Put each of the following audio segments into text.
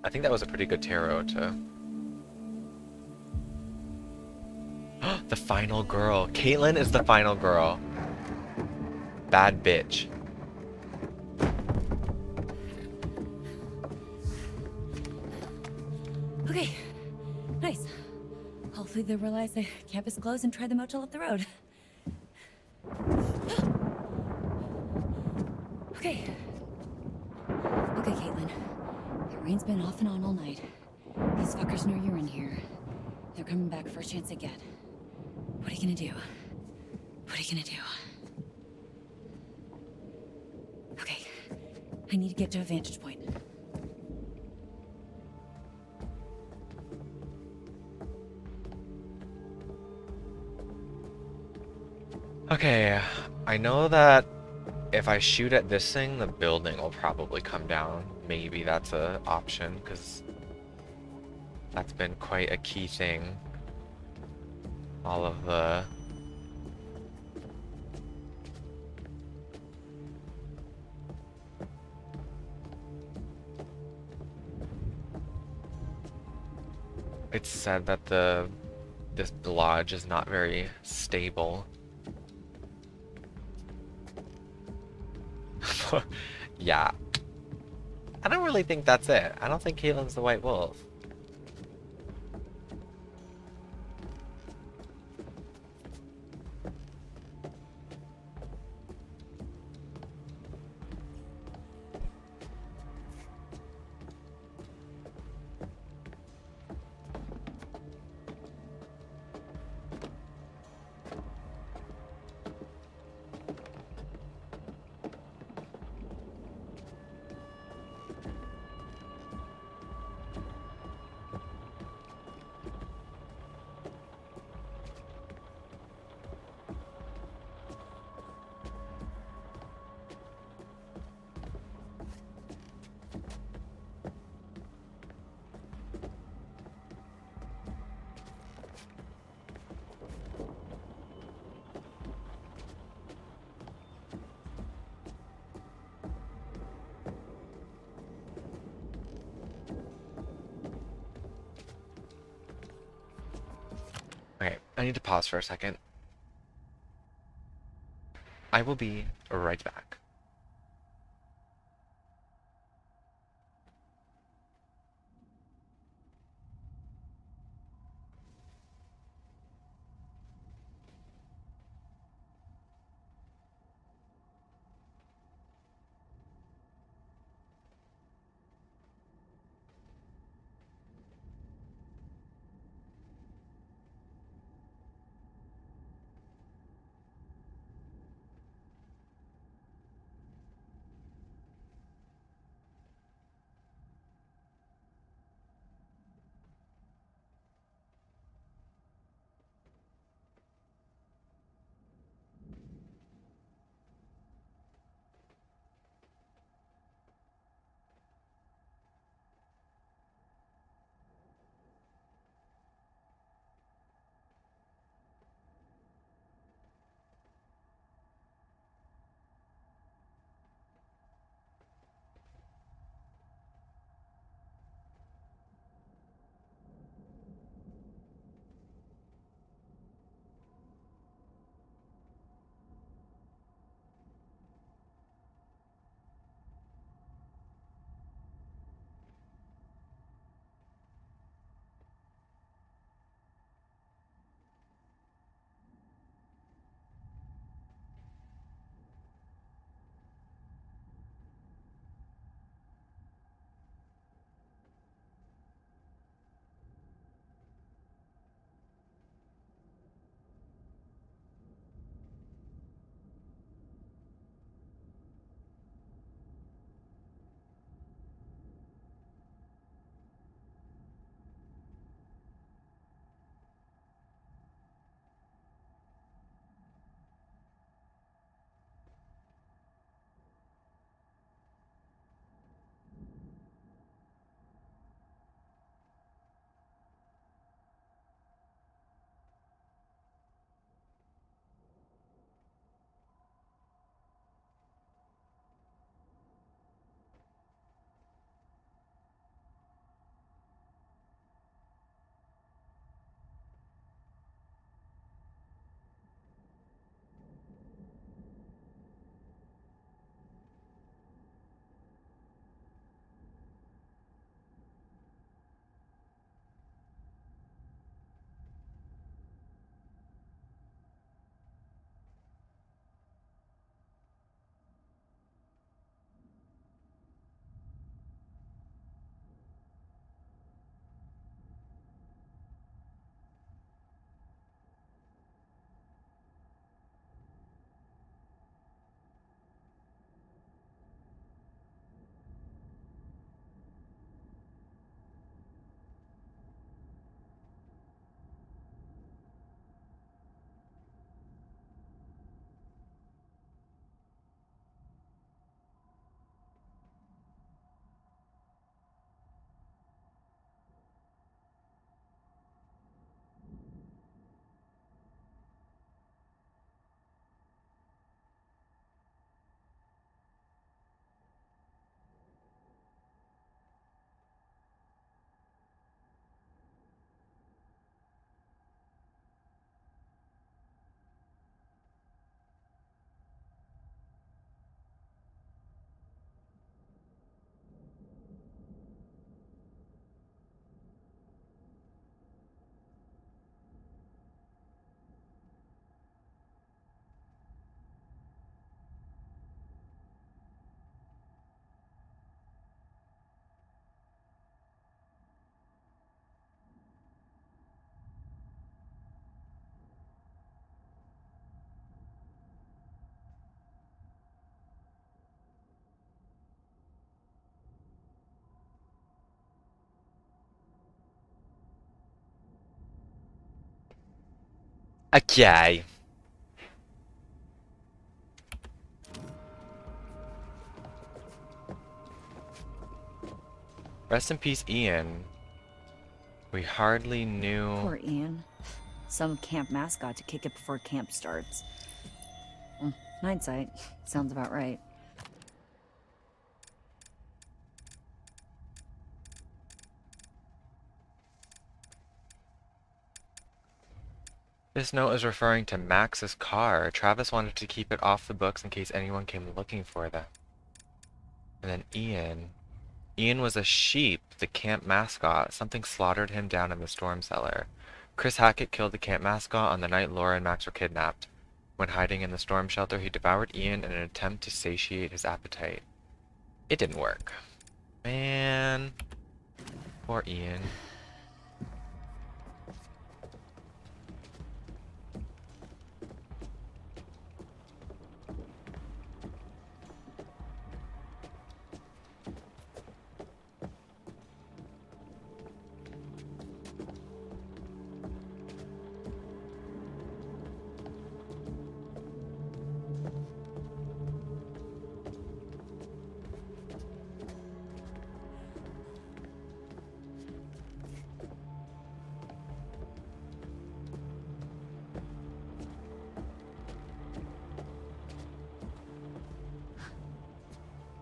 I think that was a pretty good tarot to... The final girl. Kaitlyn is the final girl. Bad bitch. Okay, nice. Hopefully they realize the campus closed and try the motel up the road. Okay. Okay, Kaitlyn. The rain's been off and on all night. These fuckers know you're in here. They're coming back first chance they get. What are you gonna do? What are you gonna do? Okay. I need to get to a vantage point. Okay, I know that if I shoot at this thing, the building will probably come down. Maybe that's an option, because that's been quite a key thing. All of the... It's said that this lodge is not very stable. Yeah. I don't really think that's it. I don't think Kaitlyn's the White Wolf. Okay, I need to pause for a second. I will be right back. Okay. Rest in peace, Ian. We hardly knew. Poor Ian. Some camp mascot to kick it before camp starts. Hindsight, sounds about right. This note is referring to Max's car. Travis wanted to keep it off the books in case anyone came looking for them. And then Ian. Ian was a sheep, the camp mascot. Something slaughtered him down in the storm cellar. Chris Hackett killed the camp mascot on the night Laura and Max were kidnapped. When hiding in the storm shelter, he devoured Ian in an attempt to satiate his appetite. It didn't work. Man. Poor Ian.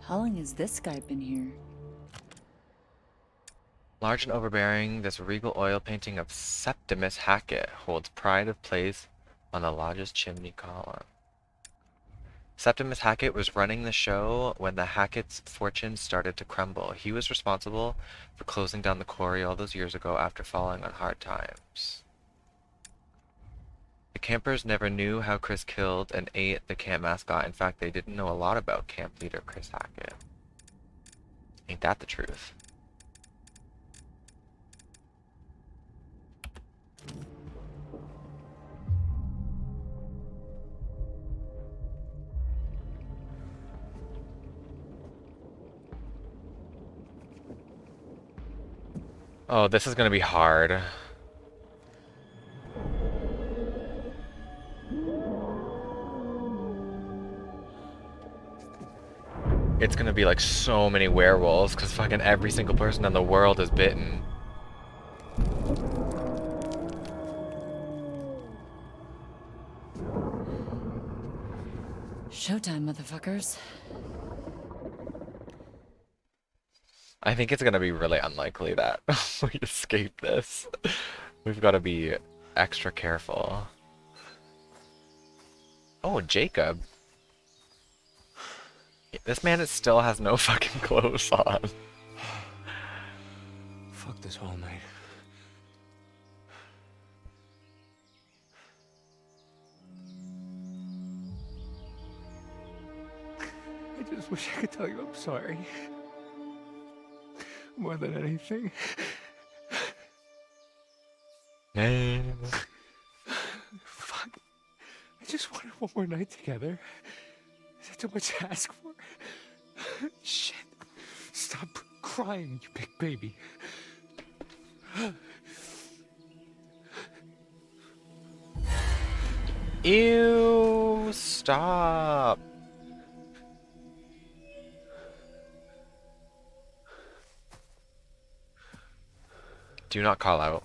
How long has this guy been here? Large and overbearing, this regal oil painting of Septimus Hackett holds pride of place on the lodge's chimney column. Septimus Hackett was running the show when the Hackett's fortunes started to crumble. He was responsible for closing down the quarry all those years ago after falling on hard times. The campers never knew how Chris killed and ate the camp mascot. In fact, they didn't know a lot about camp leader Chris Hackett. Ain't that the truth? Oh, this is gonna be hard. It's gonna be like so many werewolves, because fucking every single person in the world is bitten. Showtime, motherfuckers. I think it's gonna be really unlikely that we escape this. We've gotta be extra careful. Oh, Jacob. This man still has no fucking clothes on. Fuck this whole night. I just wish I could tell you I'm sorry. More than anything. Man. Fuck. I just wanted one more night together. Is that too much to ask for? Shit. Stop crying, you big baby. Ew, stop. Do not call out.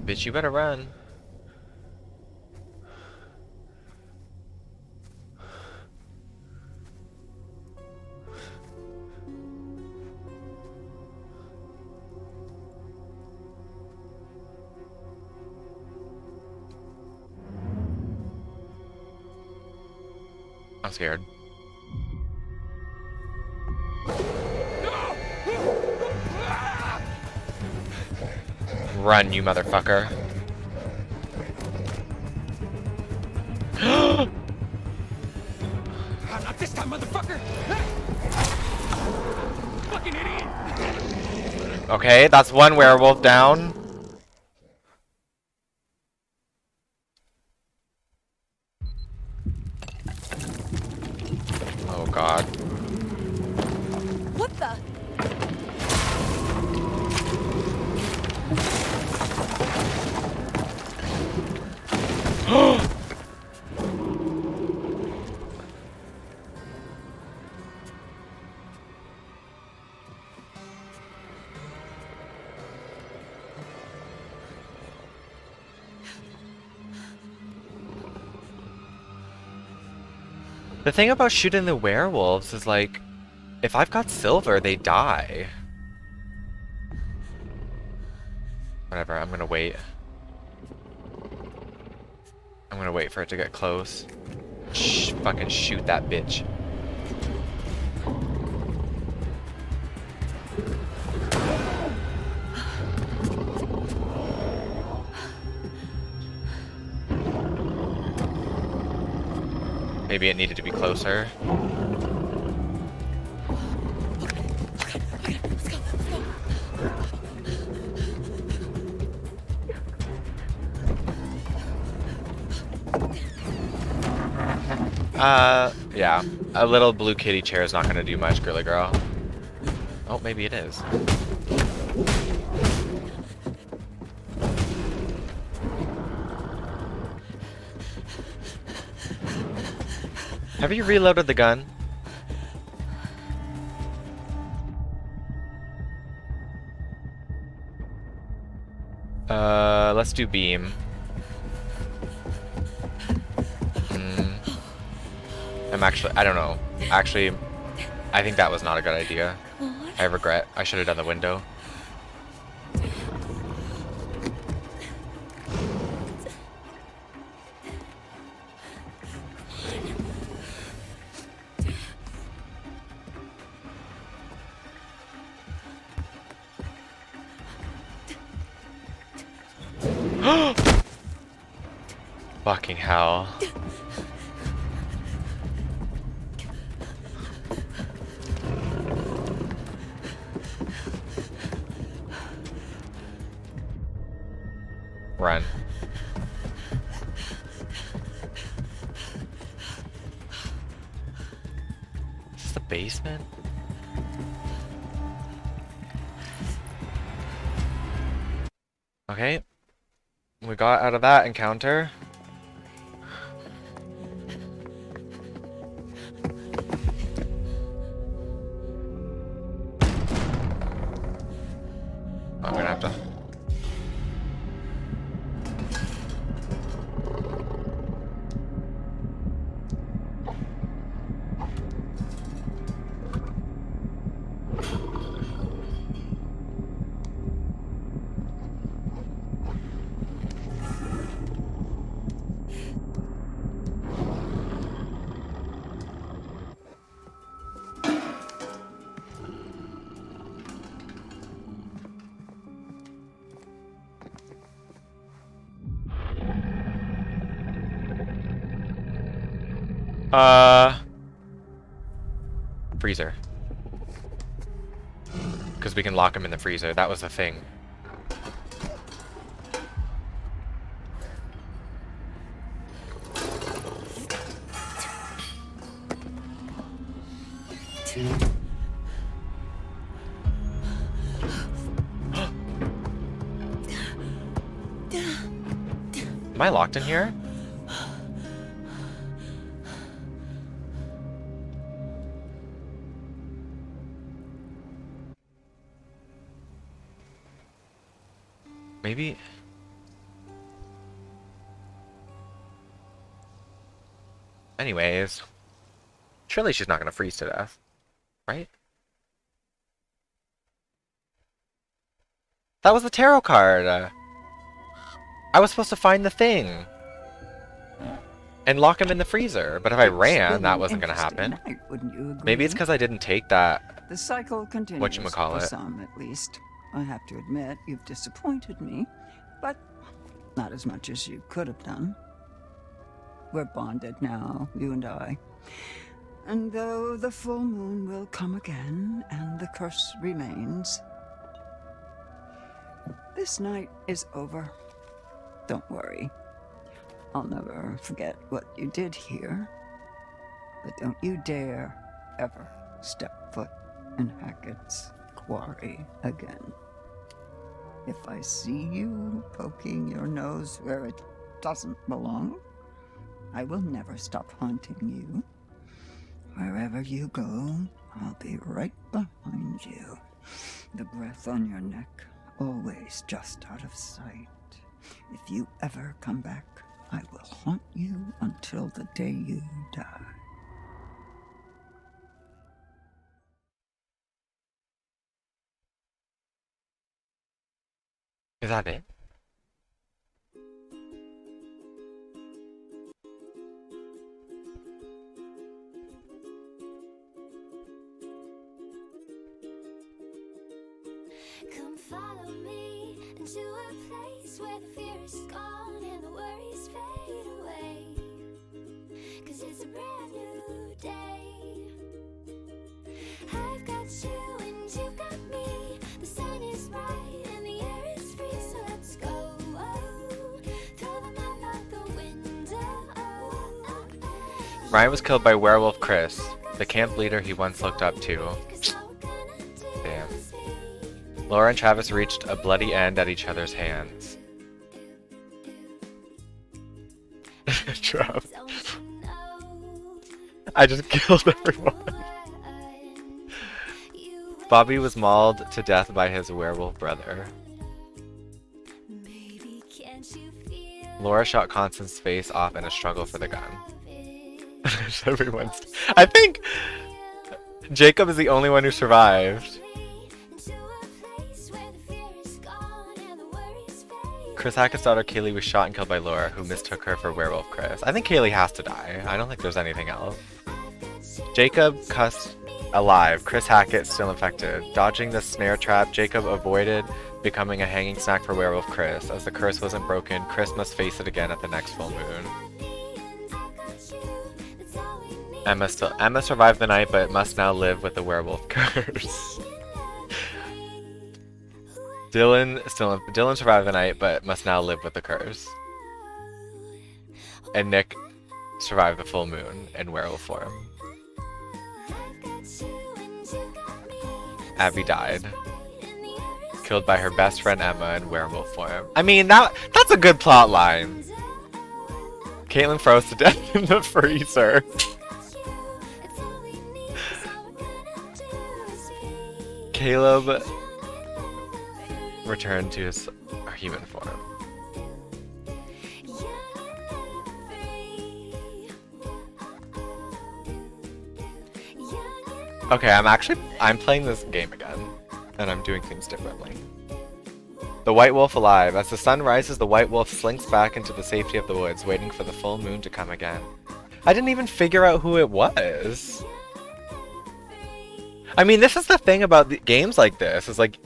Bitch, you better run. I'm scared. Run, you motherfucker. Not this time, motherfucker! Fucking idiot! Okay, that's one werewolf down. Oh god. What the? The thing about shooting the werewolves is like, if I've got silver, they die. Whatever, I'm gonna wait. I'm gonna wait for it to get close. Shh, fucking shoot that bitch. Maybe it needed to be closer. Okay, let's go, let's go. Yeah. A little blue kitty chair is not gonna do much, girly girl. Oh, maybe it is. Have you reloaded the gun? Let's do beam. I don't know. Actually, I think that was not a good idea. I regret. I should have done the window. Fucking hell. Run. Is this the basement? Okay. We got out of that encounter. I'm gonna have to... Freezer. Because we can lock him in the freezer. That was the thing. Am I locked in here? Maybe... Anyways. Surely she's not gonna freeze to death. Right? That was the tarot card! I was supposed to find the thing! And lock him in the freezer. But if I ran, that wasn't gonna happen. Night, wouldn't you agree? Maybe it's because I didn't take that... The cycle continues, Whatchamacallit. for some at least. I have to admit, you've disappointed me, but not as much as you could have done. We're bonded now, you and I. And though the full moon will come again, and the curse remains, this night is over. Don't worry. I'll never forget what you did here. But don't you dare ever step foot in Hackett's Quarry again. If I see you poking your nose where it doesn't belong, I will never stop haunting you. Wherever you go, I'll be right behind you. The breath on your neck, always just out of sight. If you ever come back, I will haunt you until the day you die. Is that it? Come follow me into a place where the fear is gone and the worries fade away. 'Cause it's a brand new day. I've got you and you've got me. The sun is bright and the air is free, so let's go. Throw the map out the window. Ryan was killed by werewolf Chris, the camp leader he once looked up to. Damn. Laura and Travis reached a bloody end at each other's hands. Trav. I just killed everyone. Bobby was mauled to death by his werewolf brother. Laura shot Constance's face off in a struggle for the gun. Everyone's. I think Jacob is the only one who survived. Chris Hackett's daughter Kaylee was shot and killed by Laura, who mistook her for werewolf Chris. I think Kaylee has to die. I don't think there's anything else. Jacob cussed alive. Chris Hackett still infected. Dodging the snare trap, Jacob avoided becoming a hanging snack for werewolf Chris. As the curse wasn't broken, Chris must face it again at the next full moon. Emma survived the night, but must now live with the werewolf curse. Dylan survived the night, but must now live with the curse. And Nick survived the full moon in werewolf form. Abby died, killed by her best friend Emma in werewolf form. I mean, that's a good plot line. Kaitlyn froze to death in the freezer. Caleb returned to his human form. Okay, I'm playing this game again, and I'm doing things differently. The white wolf alive. As the sun rises, the white wolf slinks back into the safety of the woods, waiting for the full moon to come again. I didn't even figure out who it was. I mean, this is the thing about the games like this, is like,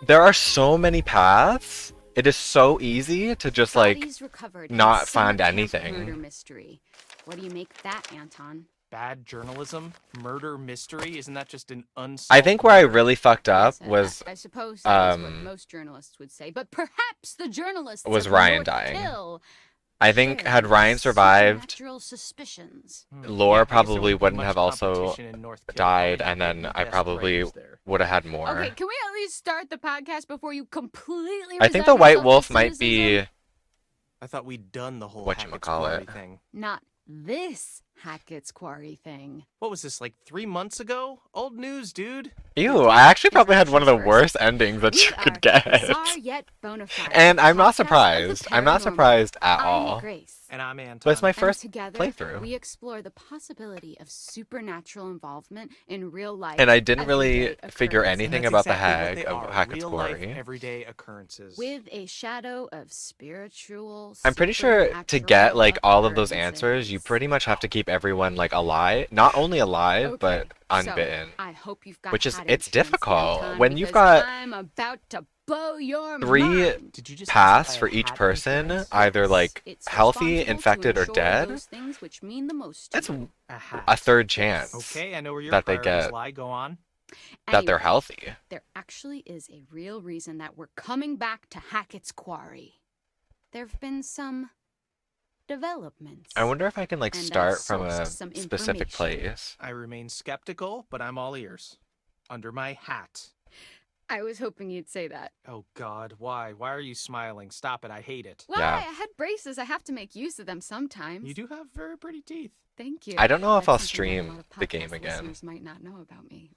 there are so many paths. It is so easy to just like not find anything. Murder mystery. What do you make of that, Anton? Bad journalism, murder mystery. Isn't that just an unsolved? I think where I really fucked up Yes, was I suppose that is what most journalists would say, but perhaps the journalists was of Ryan North dying. Hill I think share had Ryan these survived, supernatural sususpicions. Laura Yeah, I guess there probably wouldn't be wouldn't much have also competition in North died, Carolina. and then The I best probably writers there. would have had more. Okay, can we at least start the podcast before you completely I think resign the white yourself to wolf might cynicism? be I thought we'd done the whole Whatchamacallit. Hackett's Quarry thing. Not this Hackett's Quarry thing. What was this, like 3 months ago? Old news, dude. Ew, I actually probably had one of the worst endings that We you could are get. bizarre yet bona fide. And I'm not Podcast of the surprised. I'm not paranormal. surprised at I'm all. Grace. And I'm Anton. But it's my And first together, playthrough. we explore the possibility of supernatural involvement in real life. And I didn't really everyday figure occurrences. anything And that's about the exactly hag what of they are, Hackett's real-life, Quarry. everyday occurrences. With a shadow of spiritual. I'm pretty sure to get like all of those occurrences. answers, you pretty much have to keep everyone like alive, not only alive, but Okay, unbitten. So I hope you've got Which is- had it's a chance, difficult. Anton, When you've because got I'm about to blow your 3 mind. Did you just paths ask if for I each had person, insurance? either like It's healthy, responsible to infected, or ensure dead. those things which mean the most to That's you. A hat. a third chance Okay, I know where your that they priorities get lie. Go on. that they're Anyway, healthy. There actually is a real reason that we're coming back to Hackett's Quarry. There have been some developments. I wonder if I can like And I start from a sourced some specific information. place. I remain skeptical, but I'm all ears. Under my hat. I was hoping you'd say that. Oh God, why? Why are you smiling? Stop it, I hate it. Well, Yeah. I had braces. I have to make use of them sometimes. You do have very pretty teeth. Thank you. I don't know if I'll That's something that a stream lot of the game podcast again. listeners might not know about me.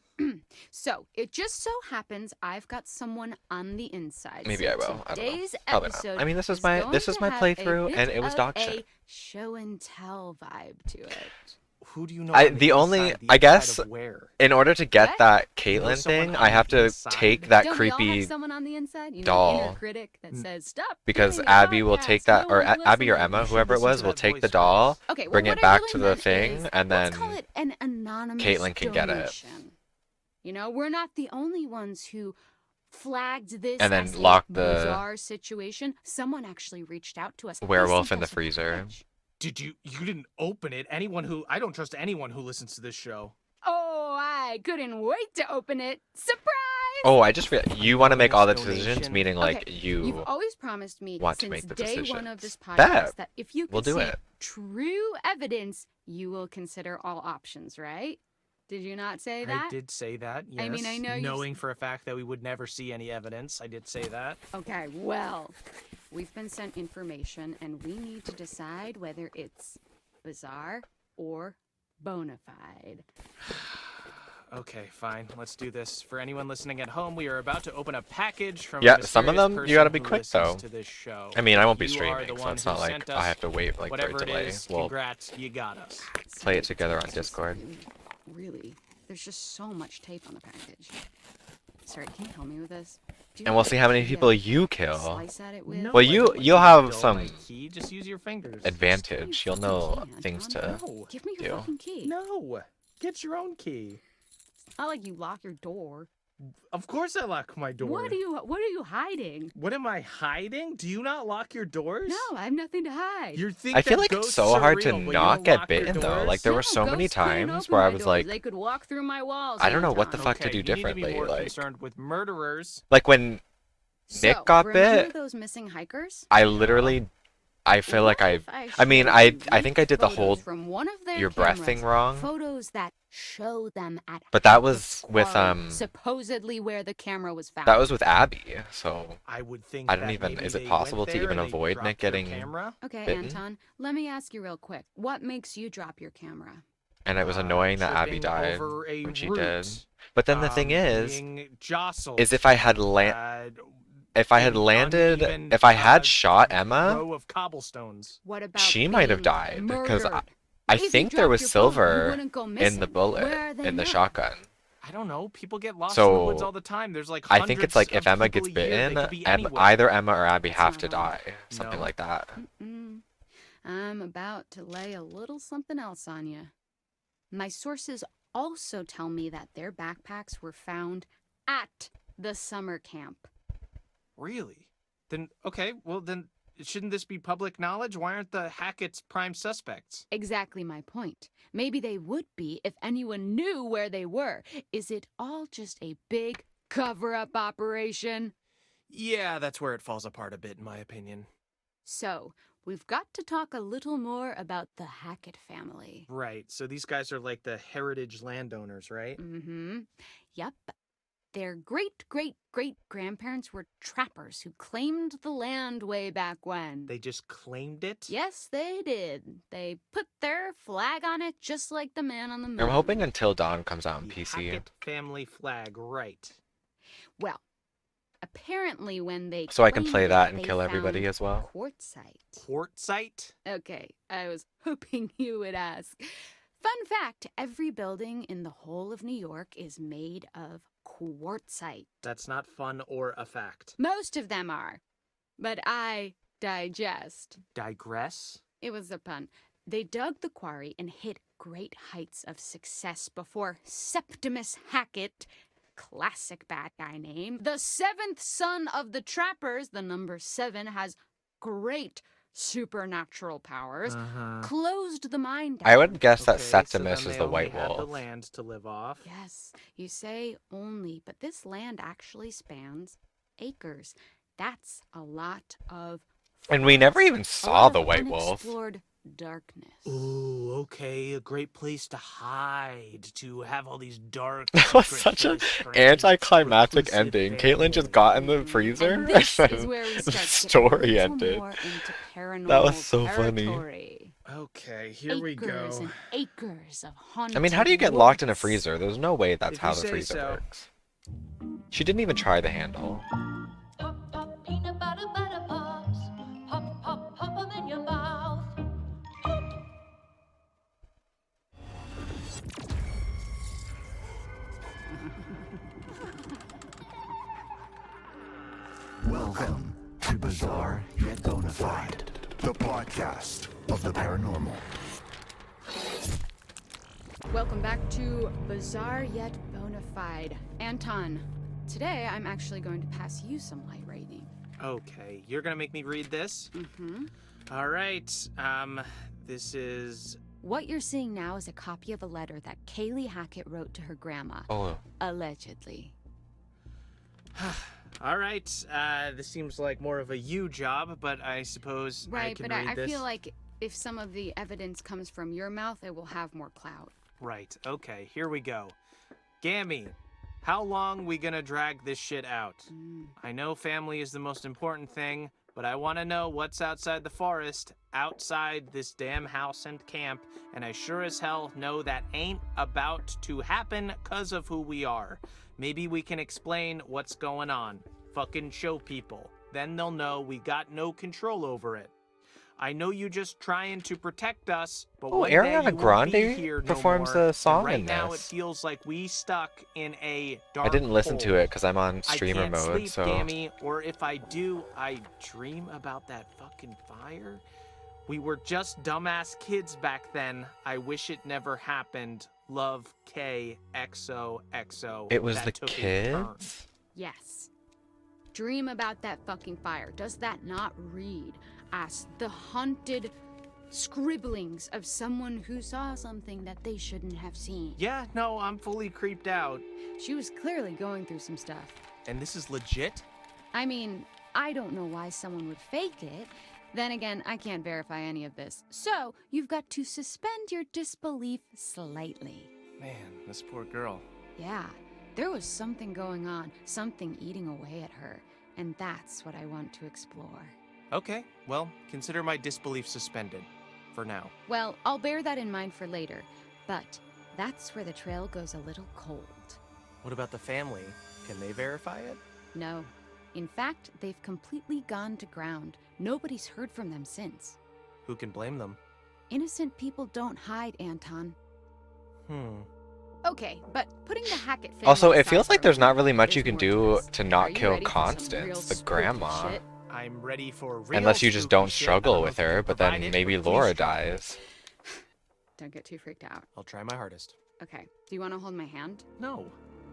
So it just so happens I've got someone on the inside. Maybe So I will. I don't know. Today's Probably not. episode I mean, this is is my going this is to my have a playthrough, bit and it was of dog a shit. show and tell vibe to it. Who do you know? I on the only inside? The I inside guess of where? in order to get What? that You know Caitlyn someone thing, on I have the to inside? take that Don't we all creepy have someone on the inside? You know, doll. the inner critic that says, "Stop." because doing a Abby will take podcast, that, no or one's Abby or listening." Emma, You should whoever it listen was, to will that take the voice, doll, Grace. Okay, well, bring what it I back really to the meant thing, is, and let's then call it an anonymous Caitlyn can get it. donation. You know, we're not the only ones who flagged this And then as lock a the bizarre situation. Someone actually reached out to us. They werewolf sent in the us a freezer. package. Did you didn't open it? I don't trust anyone who listens to this show. Oh, I couldn't wait to open it. Surprise! Oh, I just realized you want to make all the Anonymous decisions, donation. meaning like Okay, you. You've always promised me want to since make the day one of this decisions. podcast Bet. that if you We'll can do see it. true evidence, you will consider all options, right? Did you not say that? I did say that. Yes. I mean, I know you knowing for a fact that we would never see any evidence, I did say that. Okay, well, we've been sent information and we need to decide whether it's bizarre or bona fide. Okay, fine. Let's do this. For anyone listening at home, we are about to open a package from Yeah, a some of mysterious them you gotta be person who quick, listens though. To this show. I mean, I won't be You are streaming, the so one it's who not like sent I us have to wait like for a Whatever it delay. is, We'll congrats, you got us. play it together on This is Discord. Really, there's just so much tape on the package. Sorry, can you help me with this? Do you And have we'll a see how many key to people you kill. Slice at it with? No, Well, I you- don't like you'll to have dull some my key. Just use your fingers. Advantage. You'll know Fucking key, things to. Anton. No. Give me your do. fucking key. No. Get your own key. It's not like you lock your door. Of course I lock my door. What are you hiding? What am I hiding? Do you not lock your doors? No, I have nothing to hide. You think I feel that like it's ghosts so are hard to real, but you not don't get lock your bitten though. doors? Like there were No, so many ghosts couldn't times open where I my was doors. like, they could walk through my walls. I don't know what the Anton. fuck to do Okay, you need differently. to be more Like, concerned with murderers. like when Nick So, got remember bit, those missing hikers? I literally, I feel like What I. if I mean, showed I you think I did the photos whole from one of their your breath cameras, thing wrong. Photos that show them at But that Hackett's was with, Quarry, supposedly where the camera was found. That was with Abby, so I would think I don't that even- maybe is it they possible went to there even and they avoid dropped Nick their getting- camera. Okay, bitten? Anton, let me ask you real quick. What makes you drop your camera? and it was annoying that Abby Tripping died over a when she root, did. But then the thing is, being jostled, is if I had if I had an landed, uneven, if I had shot Emma, row of cobblestones. What about she might have being died because murdered? I If you think there dropped was your phone, you silver wouldn't go in the missing. bullet Where are they in the now? shotgun. I don't know. People get lost in the woods So, all the time. There's like I think it's hundreds like if of Emma people gets a year. They bitten, could be anywhere. either Emma or Abby That's have not to all. die, something No. like that. I'm about to lay a little something else on you. My sources also tell me that their backpacks were found at the summer camp. Really? Then okay. Well, then shouldn't this be public knowledge? Why aren't the Hackett's prime suspects? Exactly my point. Maybe they would be if anyone knew where they were. Is it all just a big cover-up operation? Yeah, that's where it falls apart a bit, in my opinion. So, we've got to talk a little more about the Hackett family. Right. So these guys are like the heritage landowners, right? Mm-hmm. Yep. Their great-great-great-grandparents were trappers who claimed the land way back when. They just claimed it. Yes, they did. They put their flag on it just like the man on the moon. I'm hoping Until Dawn comes out on The PC. Hackett family flag, right? Well, apparently when they So I can claimed play it, that and they kill everybody found as well. quartzite. Quartzite? Okay, I was hoping you would ask. Fun fact, every building in the whole of New York is made of quartzite. That's not fun or a fact. Most of them are, but I digest. Digress? It was a pun. They dug the quarry and hit great heights of success before Septimus Hackett, classic bad guy name, the seventh son of the trappers, the number 7 has great supernatural powers, closed the mine down. I would guess that Okay, so Septimus then is they the only White have the Wolf. land to live off. Yes, you say only, but this land actually spans acres. That's a lot of And we never forest, even a saw lot the of White Wolf. unexplored darkness. Ooh, okay, a great place to hide, to have all these dark. That was secrets such for an a strange, anticlimactic reclusive ending. Caitlyn just family. got in the freezer And this and is where we the start story getting a ended. little more into paranormal That was so funny. territory. Okay, here we Acres go. and acres of haunted I mean, how do you get locked in a woods. freezer? There's no way that's If how you the say freezer so. works. She didn't even try the handle. Pop, pop, peanut butter, butter pops. Pop, pop, pop 'em in your mouth. Bizarre yet bona fide. The podcast of the paranormal. Welcome back to Bizarre Yet Bonafide. Anton, today I'm actually going to pass you some light reading. Okay, you're gonna make me read this? Mm-hmm. All right, this is... What you're seeing now is a copy of a letter that Kaylee Hackett wrote to her grandma. Oh. Allegedly. All right, this seems like more of a you job, but I suppose I Right, can but read I this. feel like if some of the evidence comes from your mouth, it will have more clout. Right, okay, here we go. Gammy, how long we gonna drag this shit out? I know family is the most important thing, but I want to know what's outside the forest, outside this damn house and camp, and I sure as hell know that ain't about to happen 'cause of who we are. Maybe we can explain what's going on. Fucking show people. Then they'll know we got no control over it. I know you just trying to protect us, but Oh, one day Ariana you won't be Grande here no performs more, a and song right in now this. it feels like we stuck in a dark I didn't listen to hole. it because I'm on streamer I can't mode, sleep, so Gammy, or if I do, I dream about that fucking fire. We were just dumbass kids back then. I wish it never happened. Love, K, XOXO. it was That the took a turn. kids? Yes. Dream about that fucking fire. Does that not read as the haunted scribblings of someone who saw something that they shouldn't have seen? Yeah, no, I'm fully creeped out. She was clearly going through some stuff. And this is legit? I mean, I don't know why someone would fake it. Then again, I can't verify any of this. So, you've got to suspend your disbelief slightly. Man, this poor girl. Yeah, there was something going on, something eating away at her. And that's what I want to explore. Okay, well, consider my disbelief suspended. For now. Well, I'll bear that in mind for later. But that's where the trail goes a little cold. What about the family? Can they verify it? No. In fact, they've completely gone to ground. Nobody's heard from them since. Who can blame them? Innocent people don't hide, Anton. Okay, but putting the Hackett family Also, it aside feels like for a there's not minute, really much you there's can more do this. to Are not you kill ready for some real Constance, the spooky grandma. shit? I'm ready for real Unless you just spooky don't shit. I don't struggle know with if you her, can but provide then it, maybe but please Laura try. dies. Don't get too freaked out. I'll try my hardest. Okay, do you want to hold my hand? No.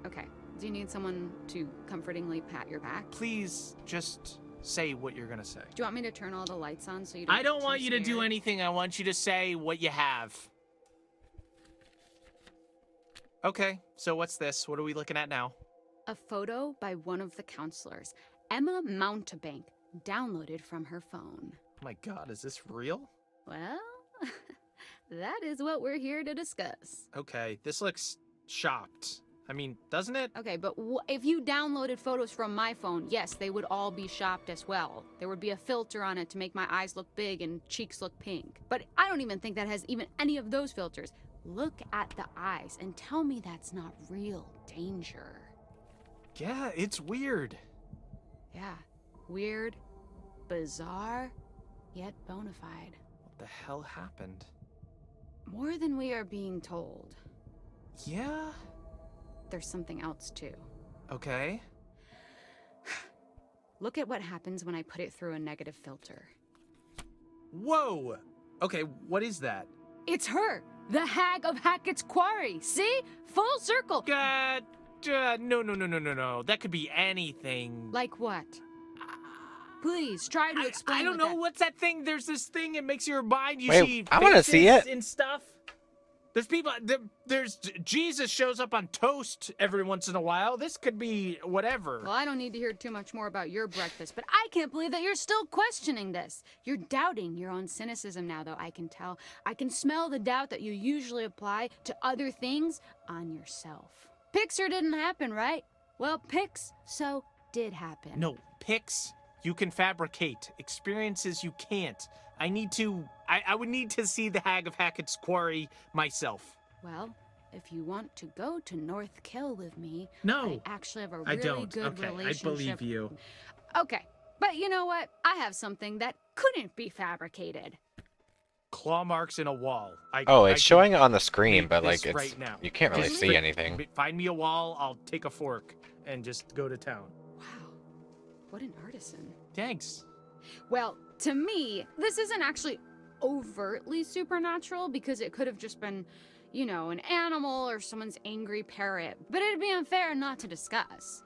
Okay. Do you need someone to comfortingly pat your back? Do Please, just say what you're gonna say. you want me to turn all the lights on so you don't I don't get want too you to do scared? anything. I want you to say what you have. Okay, so what's this? What are we looking at now? A photo by one of the counselors, Emma Mountebank, downloaded from her phone. Oh my god, is this real? Well, that is what we're here to discuss. Okay, this looks shopped. I mean, doesn't it? Okay, but if you downloaded photos from my phone, yes, they would all be shopped as well. There would be a filter on it to make my eyes look big and cheeks look pink. But I don't even think that has even any of those filters. Look at the eyes and tell me that's not real danger. Yeah, it's weird. Yeah, weird, bizarre, yet bona fide. What the hell happened? More than we are being told. Yeah? There's something else too. Okay. Look at what happens when I put it through a negative filter. Whoa! Okay, what is that? It's her! The hag of Hackett's Quarry! See? Full circle! No. That could be anything. Like what? Please, try to explain. I don't what know. that- What's that thing? There's this thing. It makes your mind. You Wait, see I wanna see faces it. and stuff. There's people. There's Jesus shows up on toast every once in a while. This could be whatever. Well, I don't need to hear too much more about your breakfast, but I can't believe that you're still questioning this. You're doubting your own cynicism now, though, I can tell. I can smell the doubt that you usually apply to other things on yourself. Pixar didn't happen, right? Well, Pix so did happen. No, pics you can fabricate. Experiences you can't. I would need to see the Hag of Hackett's Quarry myself. Well, if you want to go to North Kill with me, No, I actually have a I really don't. good Okay, I relationship. believe you. Okay, but you know what? I have something that couldn't be fabricated. Claw marks in a wall. Oh, I it's can showing it on the screen, make but this like it's right now. you can't really Just see anything. Find me a wall. I'll take a fork and just go to town. Wow, what an artisan. Thanks. Well, to me, this isn't actually overtly supernatural because it could have just been, you know, an animal or someone's angry parrot. But it'd be unfair not to discuss.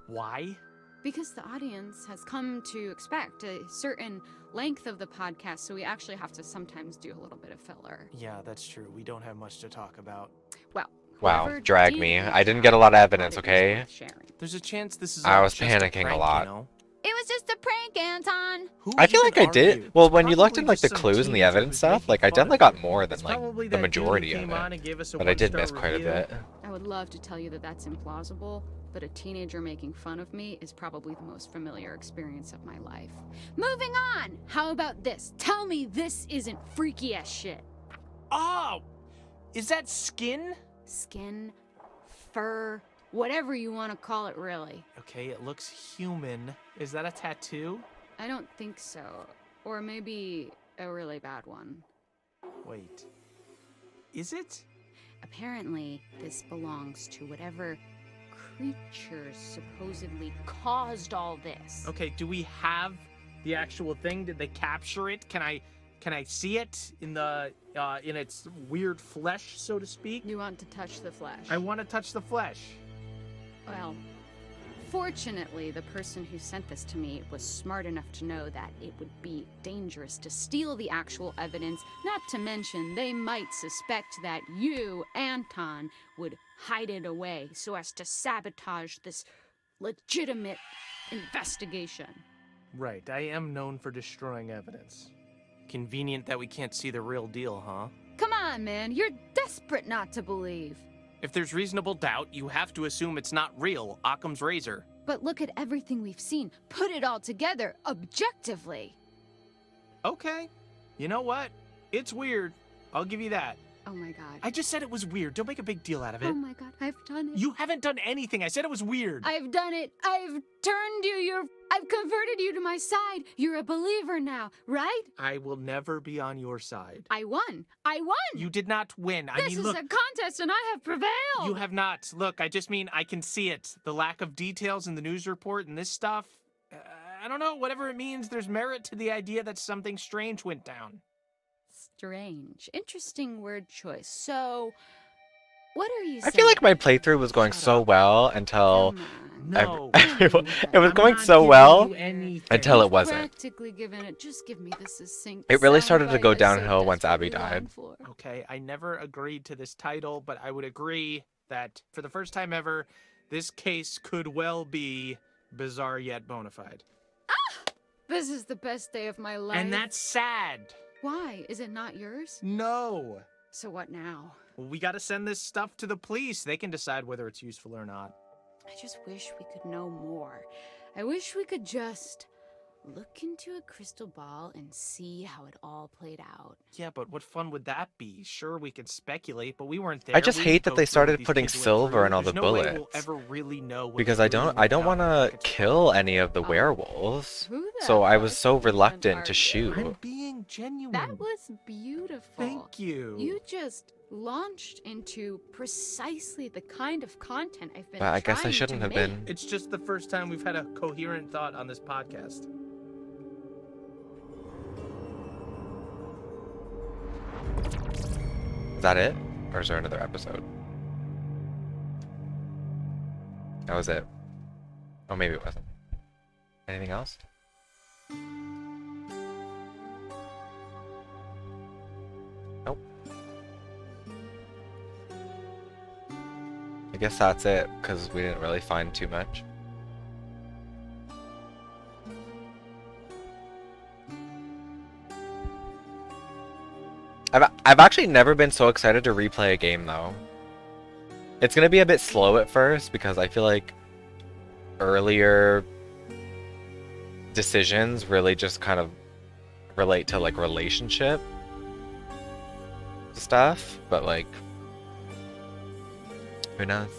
Why? Because the audience has come to expect a certain length of the podcast, so we actually have to sometimes do a little bit of filler. Yeah, that's true. We don't have much to talk about. Well, Wow, whoever drag did me. reach I didn't out get a lot of thought evidence, it was okay? worth sharing. There's a chance this is I all was just panicking a prank, lot. You know? It was just a prank, Anton. Who I feel even like I did. argued? Well, It's when you looked probably in like the just some clues and the teenager evidence who's stuff, making like I fun definitely of got you. more than It's like probably the that dude who majority of came on it. and gave us a But I did one-star miss quite a review. bit. I would love to tell you that that's implausible, but a teenager making fun of me is probably the most familiar experience of my life. Moving on! How about this? Tell me this isn't freaky as shit. Oh! Is that skin? Skin, fur, whatever you want to call it, really. Okay, it looks human. Is that a tattoo? I don't think so. Or maybe a really bad one. Wait. Is it? Apparently, this belongs to whatever creatures supposedly caused all this. Okay, do we have the actual thing? Did they capture it? Can I see it in the in its weird flesh, so to speak? You want to touch the flesh? I want to touch the flesh. Well, fortunately, the person who sent this to me was smart enough to know that it would be dangerous to steal the actual evidence, not to mention they might suspect that you, Anton, would hide it away so as to sabotage this legitimate investigation. Right, I am known for destroying evidence. Convenient that we can't see the real deal, huh? Come on, man, you're desperate not to believe. If there's reasonable doubt, you have to assume it's not real. Occam's razor. But look at everything we've seen. Put it all together, objectively. Okay. You know what? It's weird. I'll give you that. Oh my god. I just said it was weird. Don't make a big deal out of it. Oh my god, I've done it. You haven't done anything. I said it was weird. I've done it. I've turned you. I've converted you to my side. You're a believer now, right? I will never be on your side. I won. I won. You did not win. I This mean, is look. a contest and I have prevailed. You have not. Look, I just mean I can see it. The lack of details in the news report and this stuff. I don't know, whatever it means, there's merit to the idea that something strange went down. Strange. Interesting word choice. So, what are you I saying? feel like my playthrough was going Shut so up. well until Come on. No. it was I'm going not so giving well you anything. until it You've wasn't. Practically given it. Just give me the succinct. It really started to soundbite go I so downhill once Abby desperately died. long for. Okay, I never agreed to this title, but I would agree that for the first time ever, this case could well be bizarre yet bona fide. This is the best day of my life. And that's sad. Why? Is it not yours? No. So what now? Well, we gotta send this stuff to the police. They can decide whether it's useful or not. I just wish we could know more. I wish we could just look into a crystal ball and see how it all played out. Yeah, but what fun would that be? Sure, we could speculate, but we weren't there. I just We hate didn't that go they through started what these putting kids went silver through. in all There's the no way bullets. we'll ever really know what Because really I don't went want down. to kill any of the Oh. werewolves. Who the So I fuck was so even reluctant are to you? shoot. I'm being genuine. That was beautiful. Thank you. You just launched into precisely the kind of content I've been But I guess I trying shouldn't to have make. been. It's just the first time we've had a coherent thought on this podcast. Is that it? Or is there another episode? That was it. Oh, maybe it wasn't. Anything else? Nope. I guess that's it, because we didn't really find too much. I've actually never been so excited to replay a game though. It's gonna be a bit slow at first because I feel like earlier decisions really just kind of relate to like relationship stuff, but like who knows?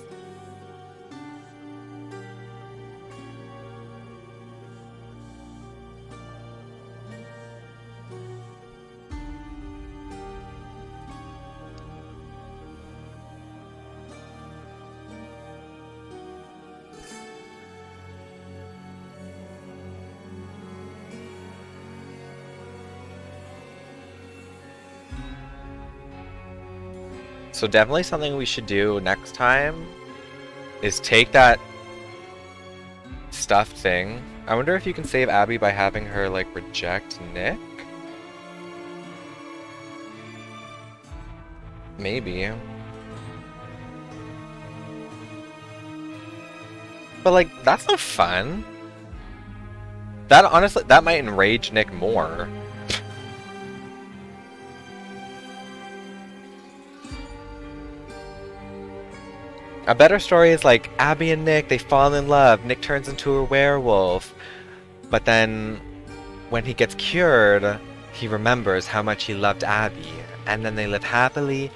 So definitely something we should do next time is take that stuffed thing. I wonder if you can save Abby by having her, like, reject Nick? Maybe. But, like, that's no fun. That, honestly, that might enrage Nick more. A better story is like Abby and Nick, they fall in love. Nick turns into a werewolf. But then when he gets cured, he remembers how much he loved Abby. And then they live happily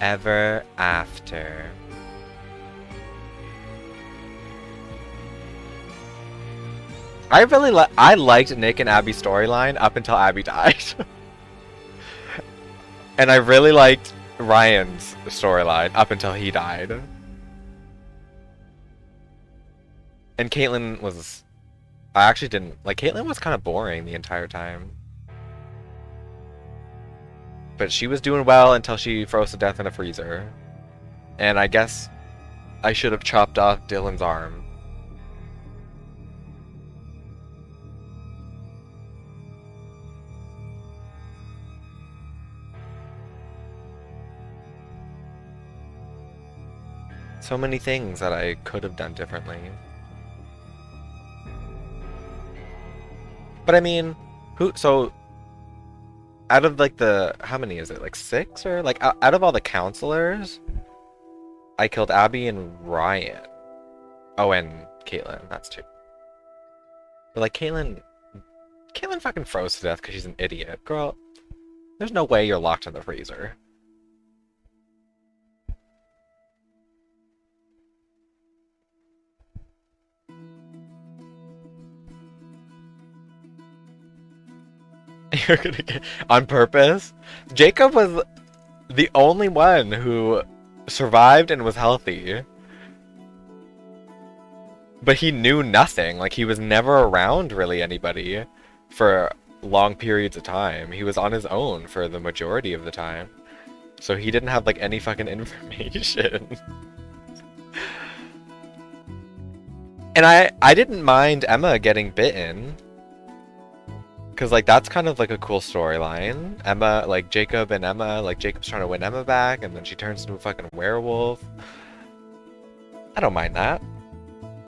ever after. I liked Nick and Abby's storyline up until Abby died. And I really liked Ryan's storyline up until he died. And Kaitlyn was... I actually didn't... Like, Kaitlyn was kind of boring the entire time. But she was doing well until she froze to death in a freezer. And I guess I should have chopped off Dylan's arm. So many things that I could have done differently. But I mean, so out of like how many is it? Like 6 or like out of all the counselors, I killed Abby and Ryan. Oh, and Kaitlyn, that's 2. But like Kaitlyn fucking froze to death because she's an idiot. Girl, there's no way you're locked in the freezer. You're gonna get on purpose? Jacob was the only one who survived and was healthy. But he knew nothing. Like, he was never around really anybody for long periods of time. He was on his own for the majority of the time. So he didn't have like any fucking information. And I didn't mind Emma getting bitten. Because, like, that's kind of, like, a cool storyline. Emma, like, Jacob and Emma, like, Jacob's trying to win Emma back, and then she turns into a fucking werewolf. I don't mind that.